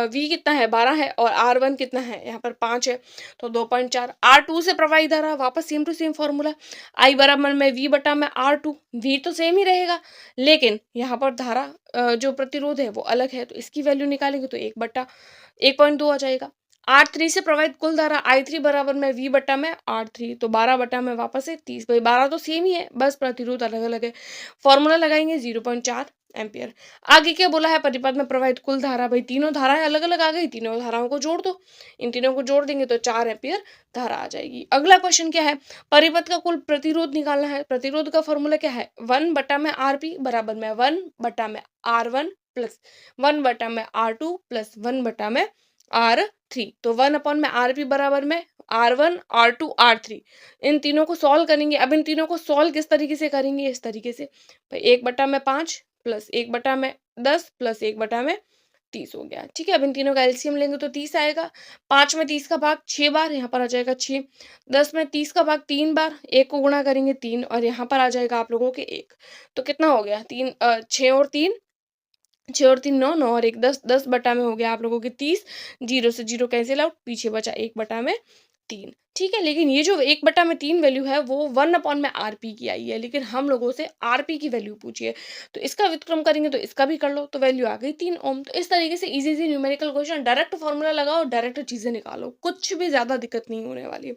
V कितना है, 12 है, और R1 कितना है, यहाँ पर 5 है, तो 2.4। R2 से प्रवाहित धारा, वापस same to same formula, I बराबर में V बटा में R2, V तो सेम ही रहेगा, लेकिन यहाँ पर धारा जो प्रतिरोध है वो अलग है, तो इसकी वैल्यू निकालेंगे तो 1/1.2 आ जाएगा। R3 से प्रवाहित कुल धारा I3 बराबर में V बटा में R3, तो 12 बटा में वापस है 30। भाई 12 तो सेम ही है, बस प्रतिरोध अलग अलग है। फॉर्मूला लगाएंगे 0.4 एम्पियर। आगे क्या बोला है, परिपथ में प्रवाहित कुल धारा, भाई तीनों धाराएं अलग अलग आ गई, तीनों धाराओं को जोड़ दो, इन तीनों को जोड़ देंगे तो 4 एम्पियर धारा आ जाएगी। अगला क्वेश्चन क्या है, परिपथ का कुल प्रतिरोध निकालना है। प्रतिरोध का फॉर्मूला क्या है, 1 बटा में RP बराबर में 1 बटा में R1 प्लस 1 बटा में R2 प्लस 1 बटा में R3। तो 1 में RP बराबर में R1 R2 R3, इन तीनों को सॉल्व करेंगे। अब इन तीनों को सॉल्व किस तरीके से करेंगे, इस तरीके से, भाई 1 बटा में 5 प्लस 1 बटा में 10 प्लस 1 बटा में 30 हो गया, ठीक है। अब इन तीनों का एलसीएम लेंगे तो 30 आएगा। 5 में 30 का भाग 6 बार, यहाँ पर आ जाएगा 6। 10 में 30 का भाग 3 बार, 1 को गुणा करेंगे 3, और यहाँ पर आ जाएगा आप लोगों के 1। तो कितना हो गया, 6 और 3 6 और 3 9, 9 और 1 10, 10 बटा में हो गया आप लोगों के 30, 0 से 0 कैंसिल आउट, पीछे बचा 1 बटा में 3, ठीक है। लेकिन ये जो 1 बटा में 3 वैल्यू है वो 1 में RP की आई है, लेकिन हम लोगों से RP की वैल्यू पूछी है, तो इसका व्युत्क्रम करेंगे तो इसका भी कर लो, तो वैल्यू आ गई 3 ओम। तो इस तरीके से easy easy numerical question, direct formula लगाओ, डायरेक्ट चीजें निकालो, कुछ भी ज्यादा दिक्कत नहीं होने वाली है।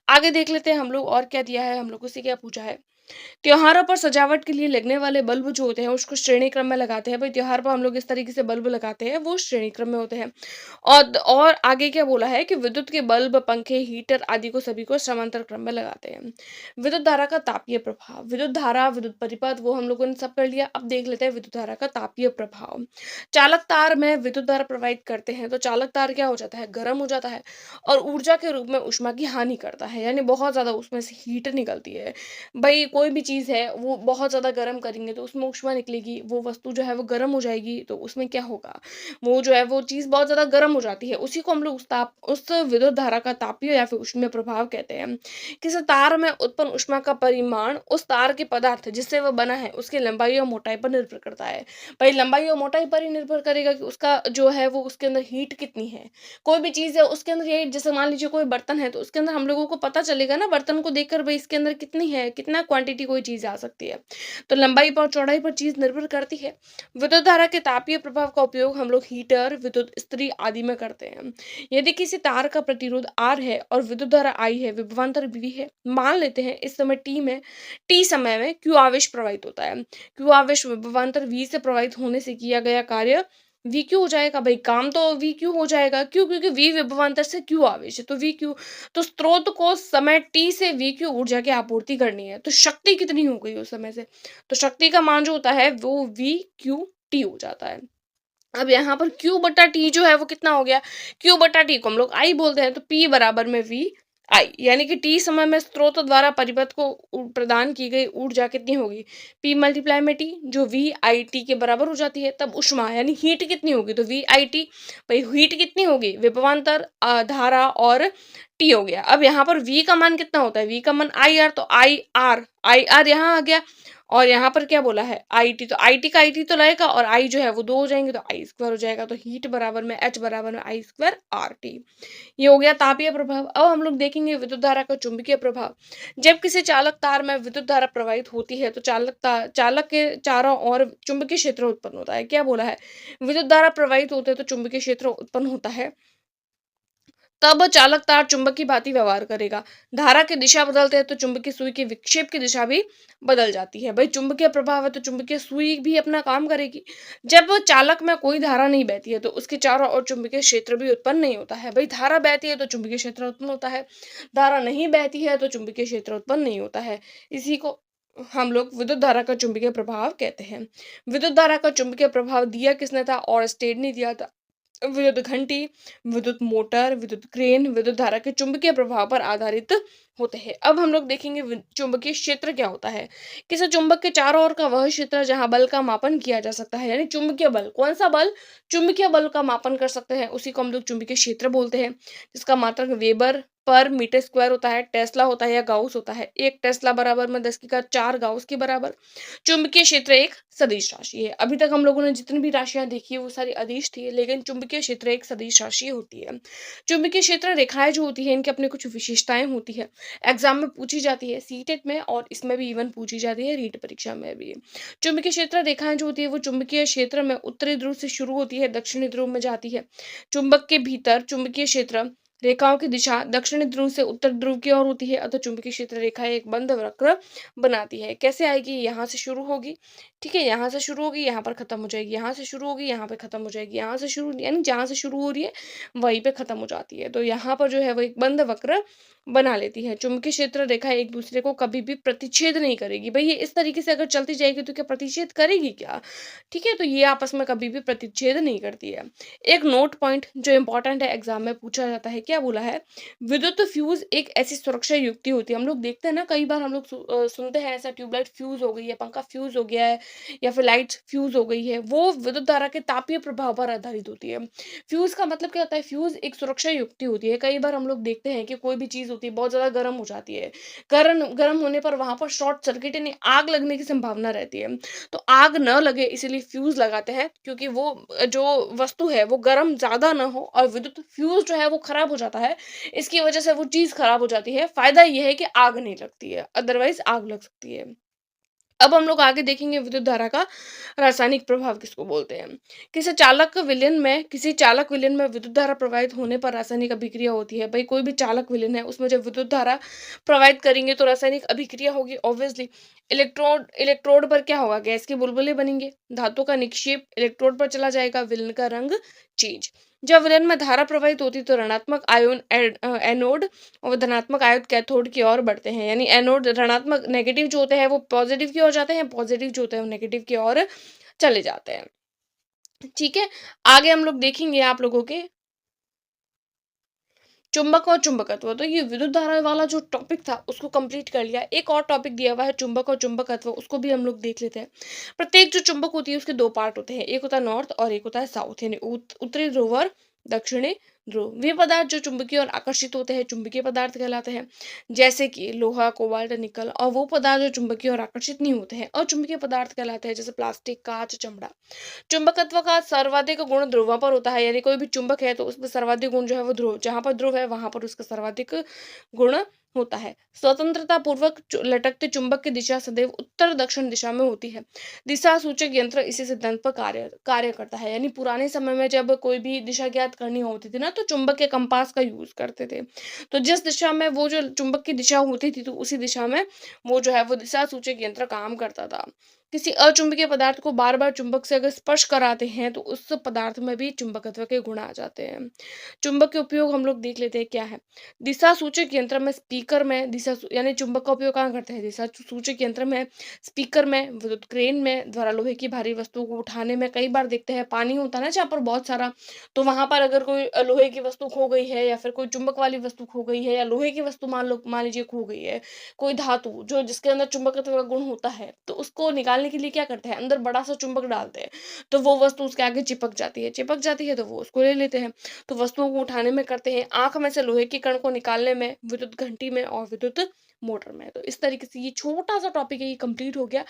आगे देख लेते हैं हम लोग और क्या दिया है, हम लोगों से क्या पूछा है। त्योहारों पर सजावट के लिए लगने वाले बल्ब जो होते हैं उसको श्रेणी क्रम में लगाते हैं। भाई त्योहार पर हम लोग इस तरीके से बल्ब लगाते हैं, वो श्रेणी क्रम में होते हैं। और आगे क्या बोला है कि विद्युत के बल्ब, पंखे, हीटर आदि को सभी को समांतर क्रम में लगाते हैं। विद्युत धारा का तापीय प्रभाव, विद्युत धारा, विद्युत परिपथ, वो हम लोगों ने सब कर लिया। अब देख लेते हैं विद्युत धारा का तापीय प्रभाव। चालक तार में विद्युत धारा प्रवाहित करते हैं तो चालक तार क्या हो जाता है, गर्म हो जाता है, और ऊर्जा के रूप में ऊष्मा की हानि करता है, यानी बहुत ज्यादा उसमें से हीट निकलती है। भाई कोई भी चीज़ है वो बहुत ज़्यादा गर्म करेंगे तो उसमें ऊष्मा निकलेगी, वो वस्तु जो है वो गर्म हो जाएगी, तो उसमें क्या होगा, वो जो है वो चीज़ बहुत ज़्यादा गर्म हो जाती है। उसी को हम लोग उस विद्युत धारा का तापीय या फिर ऊष्मीय प्रभाव कहते हैं। किसी तार में उत्पन्न ऊष्मा का परिमाण उस तार के पदार्थ जिससे वह बना है उसकी लंबाई और मोटाई पर निर्भर करता है। भाई लंबाई और मोटाई पर ही निर्भर करेगा कि उसका जो है वो उसके अंदर हीट कितनी है। कोई भी चीज़ है उसके अंदर हीट, जैसे मान लीजिए कोई बर्तन है तो उसके अंदर हम लोगों को पता चलेगा ना बर्तन को देखकर भाई इसके अंदर कितनी है, कितना क्वांटिटी कोई चीज़ आ सकती है। तो लंबाई पर चौड़ाई पर चीज़ निर्भर करती है। विद्युत धारा के तापीय प्रभाव का उपयोग हम लोग हीटर, विद्युत इस्त्री आदि में करते हैं। यदि किसी तार का प्रतिरोध R है और विद्युत धारा I है, विभवांतर V है, मान लेते हैं इस समय T समय में Q आवेश प्रवाहित होता है। Q आवेश विभवांतर V से प्रवाहित होने से किया गया कार्य VQ हो जाएगा। भाई काम तो VQ हो जाएगा, क्यों? क्योंकि V विभवांतर से Q आवेश है, तो VQ। तो स्रोत को समय T से VQ ऊर्जा की आपूर्ति करनी है, तो शक्ति कितनी हो गई उस समय से, तो शक्ति का मान जो होता है वो VQT हो जाता है। अब यहाँ पर Q बटा T जो है वो कितना हो गया, Q बटा T को हम लोग I बोलते हैं, तो P बराबर में V I, यानी कि T समय में स्रोत द्वारा परिपथ को प्रदान की गई ऊर्जा कितनी होगी, P मल्टीप्लाई में T जो VIT के बराबर हो जाती है। तब उष्मा यानी हीट कितनी होगी, तो VIT। भाई हीट कितनी होगी, विभवांतर धारा और T हो गया। अब यहाँ पर V का मान कितना होता है, V का मान IR, तो IR यहाँ आ गया, और यहाँ पर क्या बोला है IT, तो IT का IT तो लगेगा और I जो है वो 2 हो जाएंगे, तो I स्क्वायर हो जाएगा, तो हीट बराबर में H बराबर में I स्क्वायर RT। ये हो गया तापीय प्रभाव। अब हम लोग देखेंगे विद्युत धारा का चुंबकीय प्रभाव। जब किसी चालक तार में विद्युत धारा प्रवाहित होती है तो चालक के चारों ओर चुंबकीय क्षेत्र उत्पन्न होता है। क्या बोला है, विद्युत धारा प्रवाहित होते है तो चुंबकीय क्षेत्र उत्पन्न होता है, तब चालक तार चुंबक की भांति व्यवहार करेगा। धारा की दिशा बदलते हैं तो चुंबकीय सुई के विक्षेप की दिशा भी बदल जाती है। भाई चुंबकीय प्रभाव है तो चुंबकीय सुई भी अपना काम करेगी। जब चालक में कोई धारा नहीं बहती है तो उसके चारों ओर चुंबकीय क्षेत्र भी उत्पन्न नहीं होता है। भाई धारा बहती है तो चुंबकीय क्षेत्र उत्पन्न होता है, धारा नहीं बहती है तो चुंबकीय क्षेत्र उत्पन्न नहीं होता है। इसी को हम लोग विद्युत धारा का चुंबकीय प्रभाव कहते हैं। विद्युत धारा का चुंबकीय प्रभाव दिया किसने था, और स्टेट ने दिया था। विद्युत घंटी, विद्युत मोटर, विद्युत क्रेन विद्युत धारा के चुंबकीय प्रभाव पर आधारित होते हैं। अब हम लोग देखेंगे चुंबकीय क्षेत्र क्या होता है। किसी चुंबक के चारों ओर का वह क्षेत्र जहां बल का मापन किया जा सकता है, यानी चुंबकीय बल, कौन सा बल, चुंबकीय बल का मापन कर सकते हैं, उसी को हम लोग चुंबकीय क्षेत्र बोलते हैं, जिसका मात्रक वेबर पर मीटर स्क्वायर होता है, टेस्ला होता है या गाउस होता है। एक टेस्ला बराबर में 10⁴ गाउस के बराबर। चुंबकीय क्षेत्र एक सदिश राशि है। अभी तक हम लोगों ने जितनी भी राशियां देखी है वो सारी अदिश थी, लेकिन चुंबकीय क्षेत्र एक सदिश राशि होती है। चुंबकीय क्षेत्र रेखाएं जो होती है इनकी अपनी कुछ विशेषताएं होती है, एग्जाम में पूछी जाती है, सीटेट में, और इसमें भी इवन पूछी जाती है, रीट परीक्षा में भी। चुंबकीय क्षेत्र रेखाएं जो होती है वो चुंबकीय क्षेत्र में उत्तरी ध्रुव से शुरू होती है, दक्षिणी ध्रुव में जाती है। चुंबक के भीतर चुंबकीय क्षेत्र रेखाओं की दिशा दक्षिणी ध्रुव से उत्तर ध्रुव की ओर होती है, अतः चुंबकीय क्षेत्र रेखाएं एक बंद वक्र बनाती है। कैसे आएगी, यहाँ से शुरू होगी, ठीक है, यहाँ से शुरू होगी, यहाँ पर खत्म हो जाएगी, यहाँ से शुरू होगी, यहाँ पे खत्म हो जाएगी, यहाँ से शुरू, यानी जहाँ से शुरू हो रही है वहीं पे खत्म हो जाती है। तो यहाँ पर जो है वो एक बंद वक्र बना लेती है। चुंबकीय क्षेत्र रेखा एक दूसरे को कभी भी प्रतिच्छेद नहीं करेगी। भाई ये इस तरीके से अगर चलती जाएगी तो क्या प्रतिच्छेद करेगी क्या, ठीक है, तो ये आपस में कभी भी प्रतिच्छेद नहीं करती है। एक नोट पॉइंट जो इंपॉर्टेंट है, एग्जाम में पूछा जाता है, क्या बोला है, विद्युत फ्यूज एक ऐसी सुरक्षा युक्ति होती है। हम लोग देखते हैं ना, कई बार हम लोग सुनते हैं ऐसा, ट्यूबलाइट फ्यूज हो गई है, पंखा फ्यूज हो गया है, या फिर लाइट फ्यूज हो गई है, वो विद्युत धारा के तापीय प्रभाव पर आधारित होती है। फ्यूज का मतलब क्या होता है, फ्यूज एक सुरक्षा युक्ति होती है। कई बार हम लोग देखते हैं कि कोई भी चीज होती है बहुत ज्यादा गर्म हो जाती है, गर्म होने पर वहां पर शॉर्ट सर्किट यानी आग लगने की संभावना रहती है। तो आग न लगे इसीलिए फ्यूज लगाते हैं, क्योंकि वो जो वस्तु है वो गर्म ज्यादा ना हो, और विद्युत फ्यूज जो है वो खराब हो जाता है, इसकी वजह से वो चीज खराब हो जाती है। फायदा ये है कि आग नहीं लगती है, अदरवाइज आग लग सकती है। अब हम लोग आगे देखेंगे विद्युत धारा का रासायनिक प्रभाव किसको बोलते हैं। किसी चालक विलयन में विद्युत धारा प्रवाहित होने पर रासायनिक अभिक्रिया होती है। भाई कोई भी चालक विलयन है उसमें जब विद्युत धारा प्रवाहित करेंगे तो रासायनिक अभिक्रिया होगी ऑब्वियसली। इलेक्ट्रोड पर क्या होगा, गैस के बुलबुले बनेंगे, धातु का निक्षेप इलेक्ट्रोड पर चला जाएगा, विलयन का रंग चेंज। जब विलयन में धारा प्रवाहित होती तो ऋणात्मक आयन एनोड और धनात्मक आयन कैथोड की ओर बढ़ते हैं, यानी एनोड ऋणात्मक नेगेटिव जो होते हैं वो पॉजिटिव की ओर जाते हैं, पॉजिटिव जो होते हैं वो नेगेटिव की ओर चले जाते हैं। ठीक है, आगे हम लोग देखेंगे आप लोगों के चुंबक और चुंबकत्व, तो ये विद्युत धारा वाला जो टॉपिक था उसको कंप्लीट कर लिया। एक और टॉपिक दिया हुआ है चुंबक और चुंबकत्व, उसको भी हम लोग देख लेते हैं। प्रत्येक जो चुंबक होती है उसके दो पार्ट होते हैं, एक होता है नॉर्थ और एक होता है साउथ, यानी उत्तरी ध्रुव और दक्षिणी ध्रुव। वे पदार्थ जो चुंबकीय और आकर्षित होते हैं चुंबकीय पदार्थ कहलाते हैं, जैसे कि लोहा, कोबाल्ट, निकल। और वो पदार्थ जो चुंबकीय और आकर्षित नहीं होते हैं अचुंबकीय पदार्थ कहलाते हैं, जैसे प्लास्टिक, कांच, चमड़ा। चुंबकत्व का सर्वाधिक गुण ध्रुवों पर होता है, यानी कोई भी चुंबक है तो उसमें सर्वाधिक गुण जो है वो ध्रुव, जहां पर ध्रुव है वहां पर उसका सर्वाधिक गुण होता है। स्वतंत्रता पूर्वक लटकते चुंबक की दिशा सदैव उत्तर दक्षिण दिशा में होती है। दिशा सूचक यंत्र इसी सिद्धांत पर कार्य कार्य करता है, यानी पुराने समय में जब कोई भी दिशा ज्ञात करनी होती थी ना तो चुंबक के कंपास का यूज करते थे। तो जिस दिशा में वो जो चुंबक की दिशा होती थी तो उसी दिशा में वो जो है वो दिशा सूचक यंत्र काम करता था। किसी अचुंबकीय पदार्थ को बार बार चुंबक से अगर स्पर्श कराते हैं तो उस पदार्थ में भी चुंबकत्व के गुण आ जाते हैं। चुंबक के उपयोग हम लोग देख लेते हैं क्या है। दिशा सूचक यंत्र में स्पीकर में यानी चुंबक का उपयोग कहाँ करते हैं, दिशा सूचक यंत्र में, स्पीकर में, विद्युत क्रेन में द्वारा लोहे की भारी वस्तुओं को उठाने में। कई बार देखते हैं पानी होता है ना जहाँ पर बहुत सारा, तो वहां पर अगर कोई लोहे की वस्तु खो गई है या फिर कोई चुंबक वाली वस्तु खो गई है या लोहे की वस्तु मान लीजिए खो गई है, कोई धातु जो जिसके अंदर चुंबकत्व का गुण होता है, तो उसको निकालने के लिए क्या करते हैं, अंदर बड़ा सा चुंबक डालते हैं। तो वो वस्तु उसके आगे चिपक जाती है तो वो उसको ले लेते हैं। तो वस्तुओं को उठाने में करते हैं, आंख में से लोहे के कण को निकालने में, विद्युत घंटी में और विद्युत मोटर में। तो इस तरीके से ये छोटा सा टॉपिक है, ये कंप्लीट हो गया।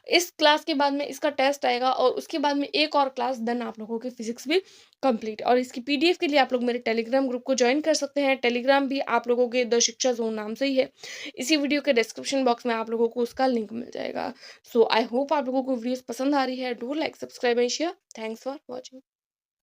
इस क्लास के बाद में इसका टेस्ट आएगा और उसके बाद में एक और क्लास, देन आप लोगों की फिजिक्स भी कंप्लीट। और इसकी पीडीएफ के लिए आप लोग मेरे टेलीग्राम ग्रुप को ज्वाइन कर सकते हैं। टेलीग्राम भी आप लोगों के द शिक्षा जोन नाम से ही है। इसी वीडियो के डिस्क्रिप्शन बॉक्स में आप लोगों को उसका लिंक मिल जाएगा। सो आई होप आप लोगों को वीडियोस पसंद आ रही है। Do like, subscribe and share. Thanks for watching.